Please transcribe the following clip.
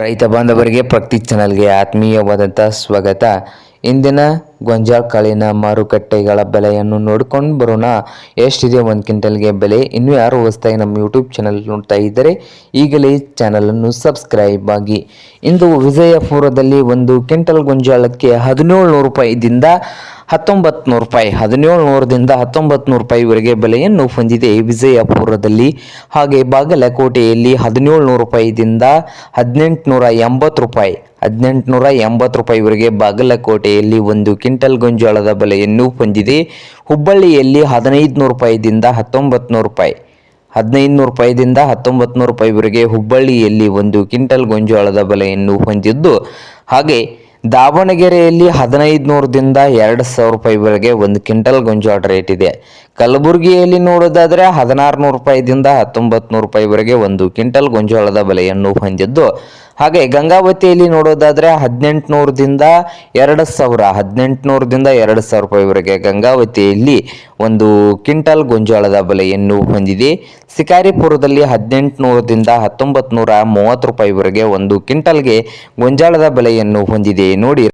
ರೈತ ಬಾಂಧವರಿಗೆ ಪ್ರಗತಿ ಚಾನಲ್ಗೆ ಆತ್ಮೀಯವಾದಂಥ ಸ್ವಾಗತ. ಇಂದಿನ ಗೋಂಜಾಳ ಕಾಳಿನ ಮಾರುಕಟ್ಟೆಗಳ ಬೆಲೆಯನ್ನು ನೋಡ್ಕೊಂಡು ಬರೋಣ. ಎಷ್ಟಿದೆ ಒಂದು ಕ್ವಿಂಟಲ್ಗೆ ಬೆಲೆ? ಇನ್ನೂ ಯಾರು ಹೊಸದಾಗಿ ನಮ್ಮ ಯೂಟ್ಯೂಬ್ ಚಾನಲ್ ನೋಡ್ತಾ ಇದ್ದರೆ ಈಗಲೇ ಚಾನಲನ್ನು ಸಬ್ಸ್ಕ್ರೈಬ್ ಆಗಿ. ಇಂದು ವಿಜಯಪುರದಲ್ಲಿ ಒಂದು ಕ್ವಿಂಟಲ್ ಗೋಂಜಾಳಕ್ಕೆ 1700 ರೂಪಾಯಿದಿಂದ 1900 ರೂಪಾಯಿ, 1700ದಿಂದ 1900 ರೂಪಾಯಿವರೆಗೆ ಬೆಲೆಯನ್ನು ಹೊಂದಿದೆ ವಿಜಯಪುರದಲ್ಲಿ. ಹಾಗೆ ಬಾಗಲಕೋಟೆಯಲ್ಲಿ 1700 ರೂಪಾಯಿದಿಂದ 1880 ರೂಪಾಯಿ, 1880 ರೂಪಾಯಿವರೆಗೆ ಬಾಗಲಕೋಟೆಯಲ್ಲಿ ಒಂದು ಕ್ವಿಂಟಲ್ ಗೋಂಜಾಳದ ಬೆಲೆಯನ್ನು ಹೊಂದಿದೆ. ಹುಬ್ಬಳ್ಳಿಯಲ್ಲಿ 1500 ರೂಪಾಯಿದಿಂದ 1900 ರೂಪಾಯಿ, 1500 ರೂಪಾಯಿದಿಂದ 1900 ರೂಪಾಯಿವರೆಗೆ ಹುಬ್ಬಳ್ಳಿಯಲ್ಲಿ ಒಂದು ಕ್ವಿಂಟಲ್ ಗೋಂಜಾಳದ ಬೆಲೆಯನ್ನು ಹೊಂದಿದ್ದು, ಹಾಗೆ ದಾವಣಗೆರೆಯಲ್ಲಿ 1500ದಿಂದ 2000 ರೂಪಾಯಿವರೆಗೆ ಒಂದು ಕ್ವಿಂಟಲ್ ಗೋಂಜಾಳ ರೇಟ್ ಇದೆ. ಕಲಬುರಗಿಯಲ್ಲಿ ನೋಡೋದಾದರೆ 1600 ರೂಪಾಯಿದಿಂದ 1900 ರೂಪಾಯಿವರೆಗೆ ಒಂದು ಕ್ವಿಂಟಲ್ ಗೋಂಜಾಳದ ಬೆಲೆಯನ್ನು ಹೊಂದಿದ್ದು, ಹಾಗೆ ಗಂಗಾವತಿಯಲ್ಲಿ ನೋಡೋದಾದರೆ 1800ದಿಂದ 2000, 1800ದಿಂದ 2000 ರೂಪಾಯಿವರೆಗೆ ಗಂಗಾವತಿಯಲ್ಲಿ ಒಂದು ಕ್ವಿಂಟಲ್ ಗೋಂಜಾಳದ ಬೆಲೆಯನ್ನು ಹೊಂದಿದೆ. ಶಿಕಾರಿಪುರದಲ್ಲಿ 1800ದಿಂದ 1930 ರೂಪಾಯಿವರೆಗೆ ಒಂದು ಕ್ವಿಂಟಲ್ಗೆ ಗೋಂಜಾಳದ ಬೆಲೆಯನ್ನು ಹೊಂದಿದೆ ನೋಡಿ.